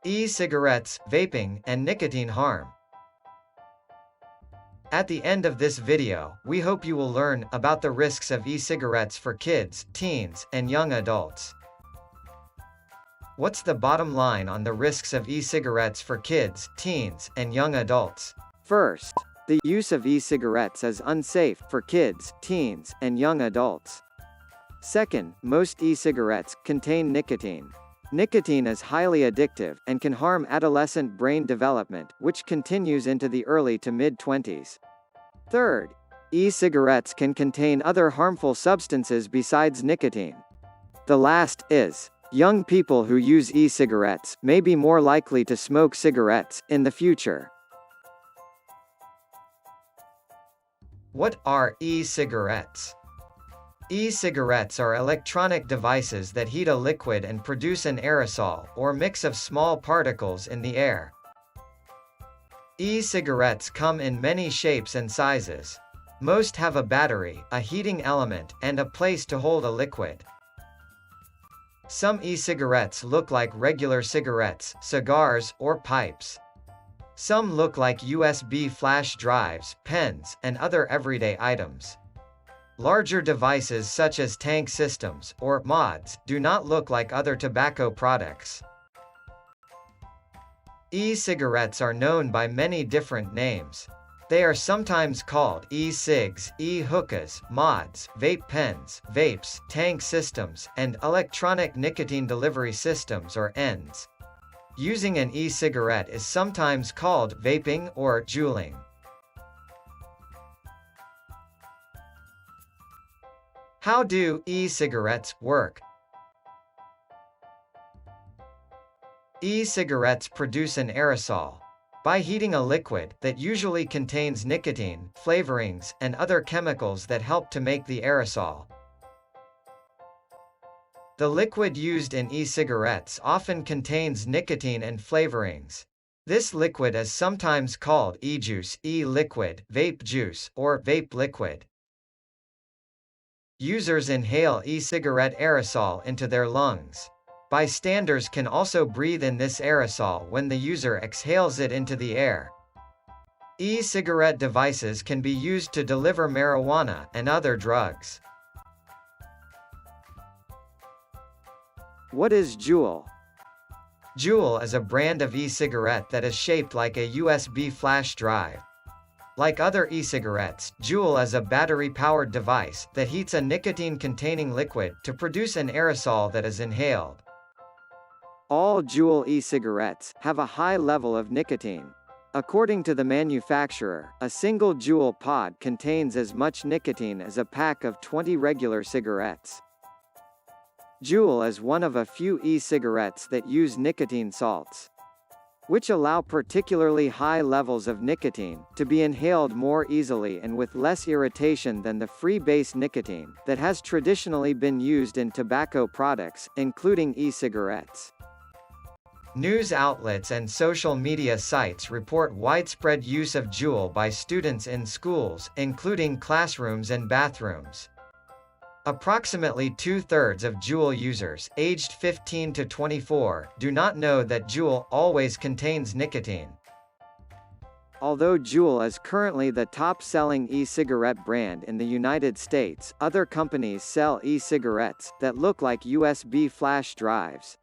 E-cigarettes, vaping, and nicotine harm. At the end of this video, we hope you will learn about the risks of e-cigarettes for kids, teens, and young adults. What's the bottom line on the risks of e-cigarettes for kids, teens, and young adults? First, the use of e-cigarettes is unsafe for kids, teens, and young adults. Second, most e-cigarettes contain nicotine. Nicotine is highly addictive and can harm adolescent brain development, which continues into the early to mid-20s. Third, e-cigarettes can contain other harmful substances besides nicotine. The last is, young people who use e-cigarettes may be more likely to smoke cigarettes in the future. What are e-cigarettes? E-cigarettes are electronic devices that heat a liquid and produce an aerosol, or mix of small particles in the air. E-cigarettes come in many shapes and sizes. Most have a battery, a heating element, and a place to hold a liquid. Some e-cigarettes look like regular cigarettes, cigars, or pipes. Some look like USB flash drives, pens, and other everyday items. Larger devices such as tank systems, or mods, do not look like other tobacco products. E-cigarettes are known by many different names. They are sometimes called e-cigs, e-hookahs, mods, vape pens, vapes, tank systems, and electronic nicotine delivery systems or ENDS. Using an e-cigarette is sometimes called vaping or juuling. How do e-cigarettes work? E-cigarettes produce an aerosol by heating a liquid that usually contains nicotine, flavorings, and other chemicals that help to make the aerosol. The liquid used in e-cigarettes often contains nicotine and flavorings. This liquid is sometimes called e-juice, e-liquid, vape juice, or vape liquid. Users inhale e-cigarette aerosol into their lungs. Bystanders can also breathe in this aerosol when the user exhales it into the air. E-cigarette devices can be used to deliver marijuana and other drugs. What is Juul? Juul is a brand of e-cigarette that is shaped like a USB flash drive. Like other e-cigarettes, Juul is a battery-powered device that heats a nicotine-containing liquid to produce an aerosol that is inhaled. All Juul e-cigarettes have a high level of nicotine. According to the manufacturer, a single Juul pod contains as much nicotine as a pack of 20 regular cigarettes. Juul is one of a few e-cigarettes that use nicotine salts, which allow particularly high levels of nicotine to be inhaled more easily and with less irritation than the free-base nicotine that has traditionally been used in tobacco products, including e-cigarettes. News outlets and social media sites report widespread use of Juul by students in schools, including classrooms and bathrooms. Approximately two-thirds of Juul users, aged 15 to 24, do not know that Juul always contains nicotine. Although Juul is currently the top-selling e-cigarette brand in the United States, other companies sell e-cigarettes that look like USB flash drives.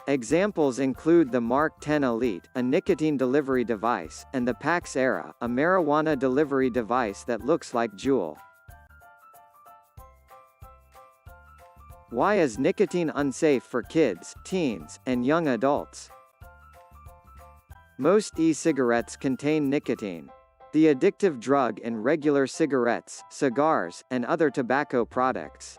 Examples include the Mark 10 Elite, a nicotine delivery device, and the Pax Era, a marijuana delivery device that looks like Juul. Why is nicotine unsafe for kids, teens, and young adults? Most e-cigarettes contain nicotine, the addictive drug in regular cigarettes, cigars, and other tobacco products.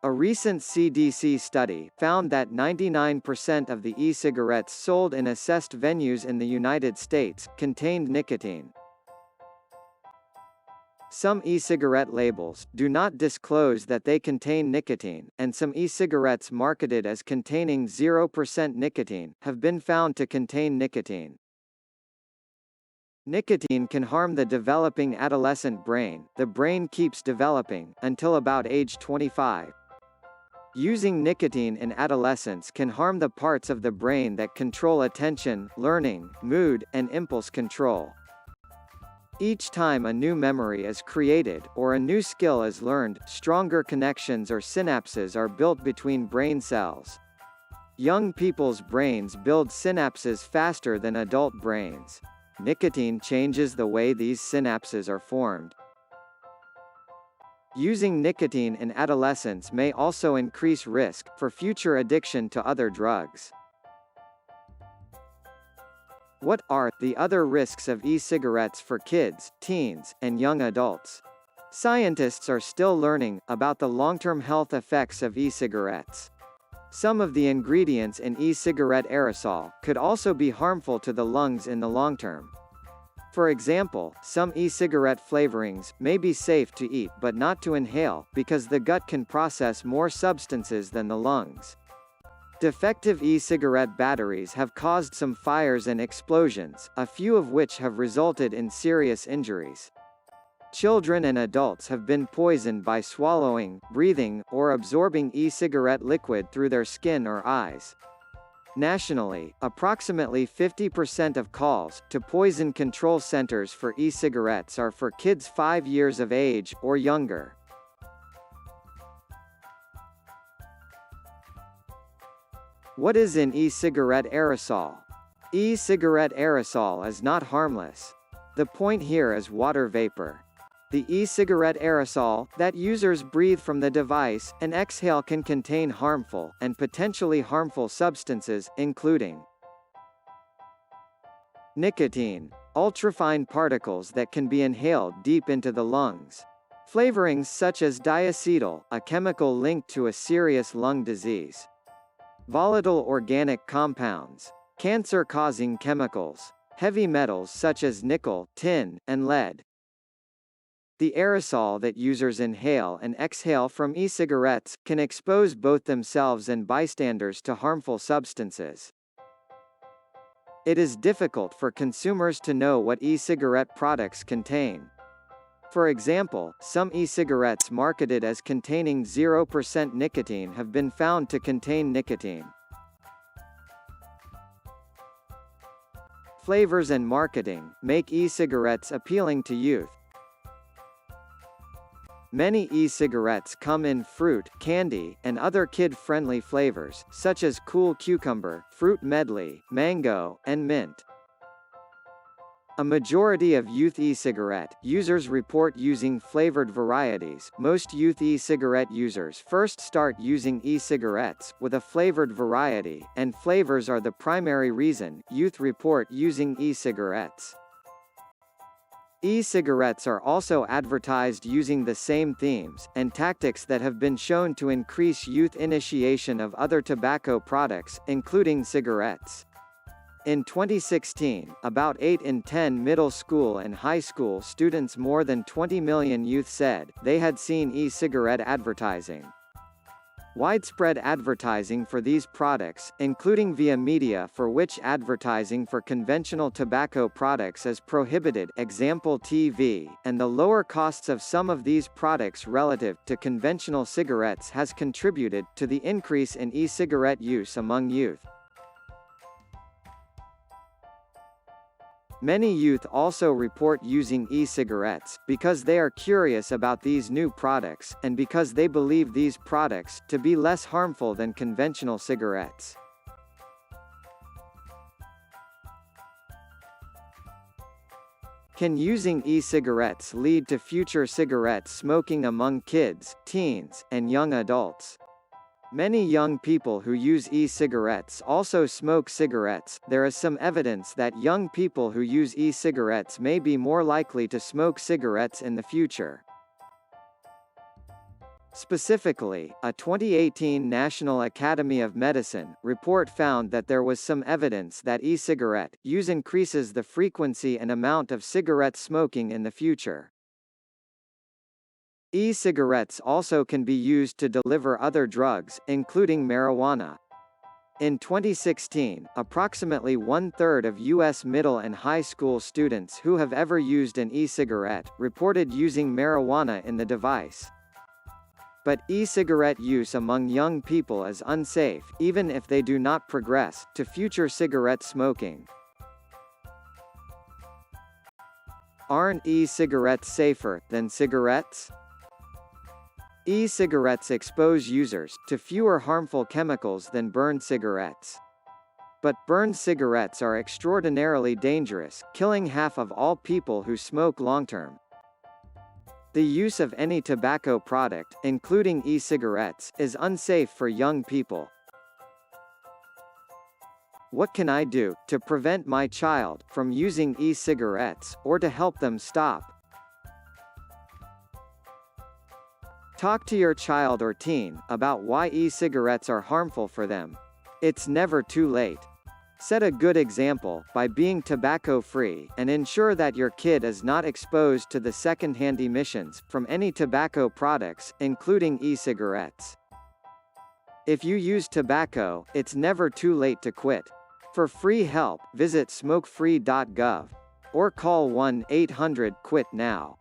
A recent CDC study found that 99% of the e-cigarettes sold in assessed venues in the United States contained nicotine. Some e-cigarette labels do not disclose that they contain nicotine, and some e-cigarettes marketed as containing 0% nicotine have been found to contain nicotine. Nicotine can harm the developing adolescent brain. The brain keeps developing until about age 25. Using nicotine in adolescence can harm the parts of the brain that control attention, learning, mood, and impulse control. Each time a new memory is created, or a new skill is learned, stronger connections or synapses are built between brain cells. Young people's brains build synapses faster than adult brains. Nicotine changes the way these synapses are formed. Using nicotine in adolescence may also increase risk for future addiction to other drugs. What are the other risks of e-cigarettes for kids, teens, and young adults? Scientists are still learning about the long-term health effects of e-cigarettes. Some of the ingredients in e-cigarette aerosol could also be harmful to the lungs in the long term. For example, some e-cigarette flavorings may be safe to eat but not to inhale, because the gut can process more substances than the lungs. Defective e-cigarette batteries have caused some fires and explosions, a few of which have resulted in serious injuries. Children and adults have been poisoned by swallowing, breathing, or absorbing e-cigarette liquid through their skin or eyes. Nationally, approximately 50% of calls to poison control centers for e-cigarettes are for kids 5 years of age or younger. What is in e-cigarette aerosol? E-cigarette aerosol is not harmless. The point here is water vapor. The e-cigarette aerosol that users breathe from the device and exhale can contain harmful and potentially harmful substances, including nicotine, ultrafine particles that can be inhaled deep into the lungs, flavorings such as diacetyl, a chemical linked to a serious lung disease, volatile organic compounds, cancer-causing chemicals, heavy metals such as nickel, tin, and lead. The aerosol that users inhale and exhale from e-cigarettes can expose both themselves and bystanders to harmful substances. It is difficult for consumers to know what e-cigarette products contain. For example, some e-cigarettes marketed as containing 0% nicotine have been found to contain nicotine. Flavors and marketing make e-cigarettes appealing to youth. Many e-cigarettes come in fruit, candy, and other kid-friendly flavors, such as cool cucumber, fruit medley, mango, and mint. A majority of youth e-cigarette users report using flavored varieties. Most youth e-cigarette users first start using e-cigarettes with a flavored variety, and flavors are the primary reason youth report using e-cigarettes. E-cigarettes are also advertised using the same themes and tactics that have been shown to increase youth initiation of other tobacco products, including cigarettes. In 2016, about 8 in 10 middle school and high school students, more than 20 million youth, said they had seen e-cigarette advertising. Widespread advertising for these products, including via media for which advertising for conventional tobacco products is prohibited, example TV, and the lower costs of some of these products relative to conventional cigarettes has contributed to the increase in e-cigarette use among youth. Many youth also report using e-cigarettes because they are curious about these new products, and because they believe these products to be less harmful than conventional cigarettes. Can using e-cigarettes lead to future cigarette smoking among kids, teens, and young adults? Many young people who use e-cigarettes also smoke cigarettes. There is some evidence that young people who use e-cigarettes may be more likely to smoke cigarettes in the future. Specifically, a 2018 National Academy of Medicine report found that there was some evidence that e-cigarette use increases the frequency and amount of cigarette smoking in the future. E-cigarettes also can be used to deliver other drugs, including marijuana. In 2016, approximately 1/3 of U.S. middle and high school students who have ever used an e-cigarette reported using marijuana in the device. But e-cigarette use among young people is unsafe, even if they do not progress to future cigarette smoking. Aren't e-cigarettes safer than cigarettes? E-cigarettes expose users to fewer harmful chemicals than burned cigarettes. But burned cigarettes are extraordinarily dangerous, killing half of all people who smoke long-term. The use of any tobacco product, including e-cigarettes, is unsafe for young people. What can I do to prevent my child from using e-cigarettes, or to help them stop? Talk to your child or teen about why e-cigarettes are harmful for them. It's never too late. Set a good example by being tobacco-free, and ensure that your kid is not exposed to the second-hand emissions from any tobacco products, including e-cigarettes. If you use tobacco, it's never too late to quit. For free help, visit smokefree.gov. Or call 1-800-QUIT-NOW.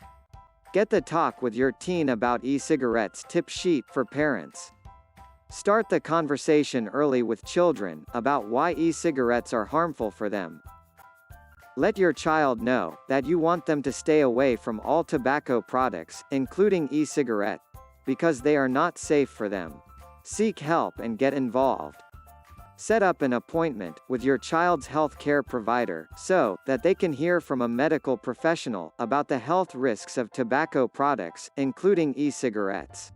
Get the talk with your teen about e-cigarettes tip sheet for parents. Start the conversation early with children about why e-cigarettes are harmful for them. Let your child know that you want them to stay away from all tobacco products, including e-cigarette, because they are not safe for them. Seek help and get involved. Set up an appointment with your child's health care provider so that they can hear from a medical professional about the health risks of tobacco products, including e-cigarettes.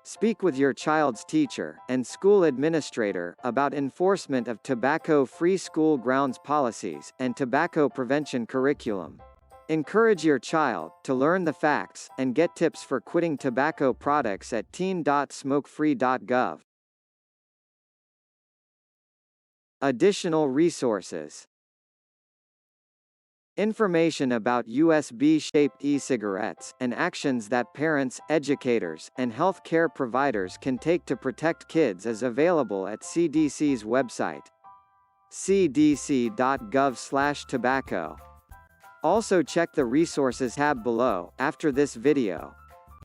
Speak with your child's teacher and school administrator about enforcement of tobacco-free school grounds policies and tobacco prevention curriculum. Encourage your child to learn the facts and get tips for quitting tobacco products at teen.smokefree.gov. Additional resources. Information about USB-shaped e-cigarettes, and actions that parents, educators, and health care providers can take to protect kids is available at CDC's website. cdc.gov/tobacco. Also check the resources tab below, after this video.